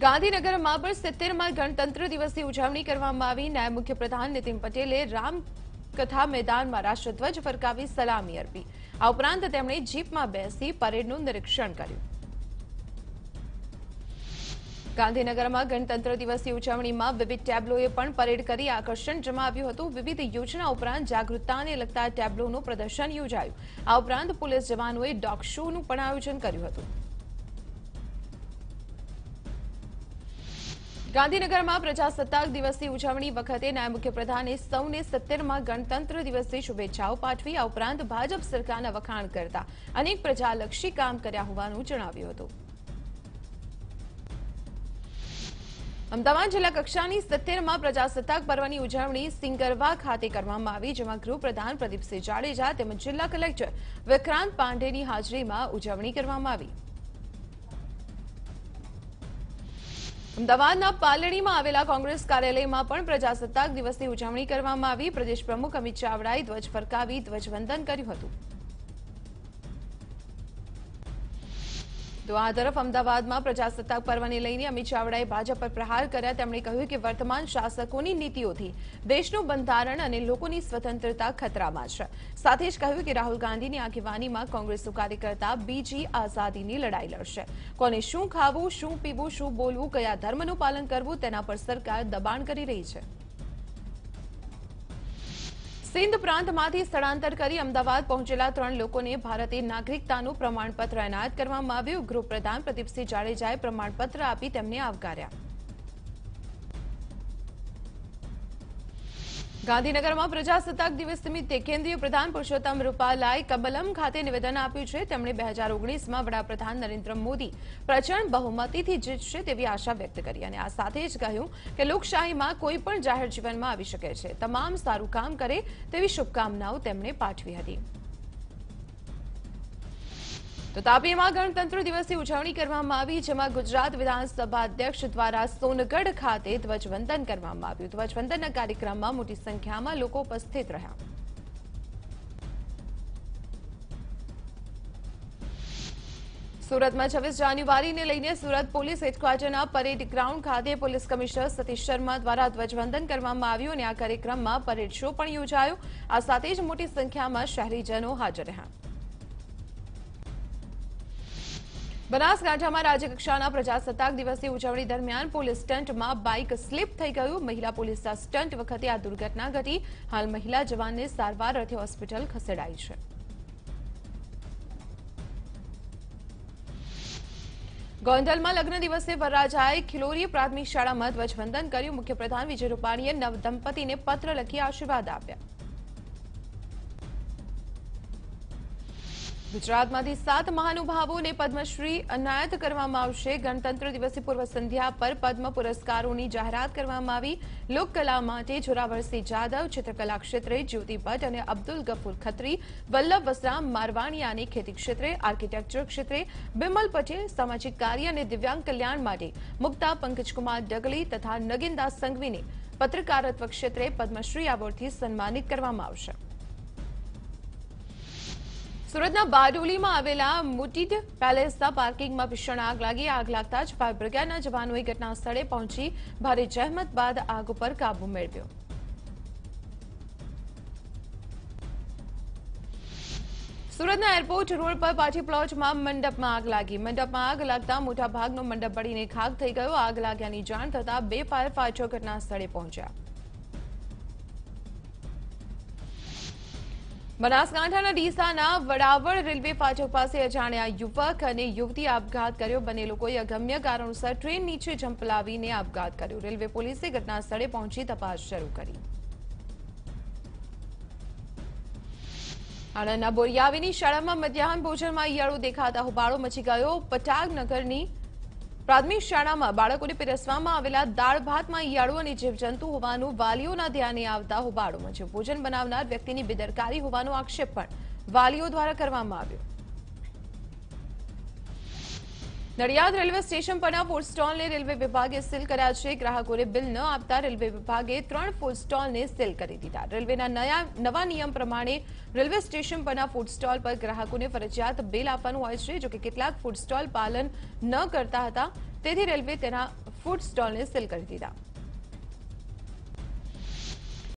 ગાંધીનગરમાં પણ 70મા ગણતંત્ર દિવસની ઉજવણી કરવામાં આવી। નાયબ મુખ્યપ્રધાન નીતિન પટેલે રામકથા મેદાનમાં રાષ્ટ્રધ્વજ ફરકાવી સલામી અર્પી। આ ઉપરાંત તેમણે જીપમાં બેસી પરેડનું નિરીક્ષણ કર્યું। ગાંધીનગરમાં ગણતંત્ર દિવસની ઉજવણીમાં વિવિધ ટેબ્લોએ પણ પરેડ કરી આકર્ષણ જમાવ્યું હતું। વિવિધ યોજના ઉપરાંત જાગૃતતાને લગતા ટેબ્લોનું પ્રદર્શન યોજાયું। આ ઉપરાંત પોલીસ જવાનોએ ડોગ શોનું પણ આયોજન કર્યું હતું। ગાંધીનગરમાં પ્રજાસત્તાક દિવસની ઉજવણી વખતે નાયબ મુખ્યપ્રધાને સૌને 70મા ગણતંત્ર દિવસની શુભેચ્છાઓ પાઠવી। આ ઉપરાંત ભાજપ સરકારના વખાણ કરતા અનેક પ્રજાલક્ષી કામ કર્યા હોવાનું જણાવ્યું હતું। અમદાવાદ જિલ્લા કક્ષાની 70મા પ્રજાસત્તાક પર્વની ઉજવણી સિંગરવા ખાતે કરવામાં આવી, જેમાં ગૃહપ્રધાન પ્રદીપસિંહ જાડેજા તેમજ જિલ્લા કલેક્ટર વિક્રાંત પાંડેની હાજરીમાં ઉજવણી કરવામાં આવી। અમદાવાદના પાલડીમાં આવેલા કોંગ્રેસ કાર્યાલયમાં પણ પ્રજાસત્તાક દિવસની ઉજવણી કરવામાં આવી। પ્રદેશ પ્રમુખ અમિત ચાવડાએ ધ્વજ ફરકાવી ધ્વજવંદન કર્યું હતું। તો આ તરફ અમદાવાદમાં પ્રજાસત્તાક પર્વને લઈને અમિત ચાવડાએ ભાજપ પર પ્રહાર કર્યા। તેમણે કહ્યું કે વર્તમાન શાસકોની નીતિઓથી દેશનું બંધારણ અને લોકોની સ્વતંત્રતા ખતરામાં છે। સાથે જ કહ્યું કે રાહુલ ગાંધીની આગેવાનીમાં કોંગ્રેસનો કાર્યકર્તા બીજી આઝાદીની લડાઈ લડશે। કોને શું ખાવું, શું પીવું, શું બોલવું, કયા ધર્મનું પાલન કરવું તેના પર સરકાર દબાણ કરી રહી છે। સિંધ પ્રાંતમાંથી સ્થળાંતર કરી અમદાવાદ પહોંચેલા 3 લોકોને ભારતીય નાગરિકતાનું પ્રમાણપત્ર એનાયત કરવામાં આવ્યું। ગૃહપ્રધાન પ્રદીપસિંહ જાડેજાએ પ્રમાણપત્ર આપી તેમને આવકાર્યા। ગાંધીનગરમાં પ્રજાસત્તાક દિવસ નિમિત્તે કેન્દ્રીય પ્રધાન પુરુષોત્તમ રૂપાલાએ કમલમ ખાતે નિવેદન આપ્યું છે। તેમણે 2019માં વડાપ્રધાન નરેન્દ્ર મોદી પ્રચંડ બહુમતીથી જીતશે તેવી આશા વ્યક્ત કરી અને આ સાથે જ કહ્યું કે લોકશાહીમાં કોઈ પણ જાહેર જીવનમાં આવી શકે છે। તમામ સારું કામ કરે તેવી શુભકામનાઓ તેમણે પાઠવી હતી। તો તાપીમાં ગણતંત્ર દિવસની ઉજવણી કરવામાં આવી, જેમાં ગુજરાત વિધાનસભા અધ્યક્ષ દ્વારા સોનગઢ ખાતે ધ્વજવંદન કરવામાં આવ્યું। ધ્વજવંદનના કાર્યક્રમમાં મોટી સંખ્યામાં લોકો ઉપસ્થિત રહ્યા। સુરતમાં 26 જાન્યુઆરીને લઈને સુરત પોલીસ હેડક્વાર્ટરના પરેડ ગ્રાઉન્ડ ખાતે પોલીસ કમિશનર સતીશ શર્મા દ્વારા ધ્વજવંદન કરવામાં આવ્યું અને આ કાર્યક્રમમાં પરેડ શો પણ યોજાયો। આ સાથે જ મોટી સંખ્યામાં શહેરીજનો હાજર રહ્યા। બનાસકાંઠામાં રાજ્યકક્ષાના પ્રજાસત્તાક દિવસની ઉજવણી દરમિયાન પોલીસ સ્ટન્ટમાં બાઇક સ્લીપ થઈ ગયું। મહિલા પોલીસના સ્ટન્ટ વખતે આ દુર્ઘટના ઘટી। હાલ મહિલા જવાનને સારવાર અર્થે હોસ્પિટલ ખસેડાઈ છે। ગોંડલમાં લગ્ન દિવસે વરરાજાએ ખિલોરી પ્રાથમિક શાળામાં ધ્વજવંદન કર્યું। મુખ્યપ્રધાન વિજય રૂપાણીએ નવદંપતીને પત્ર લખી આશીર્વાદ આપ્યા। ગુજરાતમાંથી 7 મહાનુભાવોને પદ્મશ્રી એનાયત કરવામાં આવશે। ગણતંત્ર દિવસે પૂર્વ સંધ્યા પર પદ્મ પુરસ્કારોની જાહેરાત કરવામાં આવી। લોકકલા માટે જોરાવરસિંહ જાદવ, ચિત્રકલા ક્ષેત્રે જ્યોતિ ભટ્ટ અને અબ્દુલ ગફુર ખત્રી, વલ્લભ વસરામ મારવાણિયાને ખેતી ક્ષેત્રે, આર્કિટેક્ચર ક્ષેત્રે બિમલ પટેલ, સામાજિક કાર્ય અને દિવ્યાંગ કલ્યાણ માટે મુક્તા પંકજકુમાર ડગલી તથા નગીનદાસ સંઘવીને પત્રકારત્વ ક્ષેત્રે પદ્મશ્રી એવોર્ડથી સન્માનિત કરવામાં આવશે। સુરતના બારડોલીમાં આવેલા મુટીડ પેલેસના પાર્કિંગમાં ભીષણ આગ લાગી। આગ લાગતા જ ફાયર બ્રિગેડના જવાનોએ ઘટના સ્થળે પહોંચી ભારે જહેમત બાદ આગ ઉપર કાબુ મેળવ્યો। સુરતના એરપોર્ટ રોડ પર પાર્ટી પ્લોટમાં મંડપમાં આગ લાગી। મંડપમાં આગ લાગતા મોટાભાગનો મંડપ બળીને ખાખ થઈ ગયો। આગ લાગ્યાની જાણ થતાં 2 ફાયર ફાઈટર ઘટના સ્થળે પહોંચ્યા। બનાસકાંઠાના ડીસાના વડાવળ રેલવે ફાટક પાસે અજાણ્યા યુવક અને યુવતીએ આપઘાત કર્યો। બંને લોકોએ અગમ્ય કારણોસર ટ્રેન નીચે ઝંપલાવીને આપઘાત કર્યો। રેલવે પોલીસે ઘટના સ્થળે પહોંચી તપાસ શરૂ કરી। આણંદના બોરિયાવીની શાળામાં મધ્યાહન ભોજનમાં ઈયળો દેખાતા હોબાળો મચી ગયો। પટાગનગરની પ્રાથમિક શાળામાં બાળકોને પીરસવામાં આવેલા દાળ ભાતમાં ઈયળો અને જીવજંતુ હોવાનું વાલીઓના ધ્યાને આવતા હોબાળો મચ્યો। ભોજન બનાવનાર વ્યક્તિની બેદરકારી હોવાનો આક્ષેપ પણ વાલીઓ દ્વારા કરવામાં આવ્યો। નડિયાદ રેલવે સ્ટેશન પરના ફૂડ સ્ટોલને રેલવે વિભાગે સીલ કર્યા છે। ગ્રાહકોને બિલ ન આપતા રેલવે વિભાગે 3 ફૂડ સ્ટોલને સીલ કરી દીધા। રેલવેના નવા નિયમ પ્રમાણે રેલવે સ્ટેશન પરના ફૂડ સ્ટોલ પર ગ્રાહકોને ફરજિયાત બિલ આપવાનું હોય છે, જો કે કેટલાક ફૂડ સ્ટોલ પાલન ન કરતા હતા, તેથી રેલવે તેના ફૂડ સ્ટોલને સીલ કરી દીધા।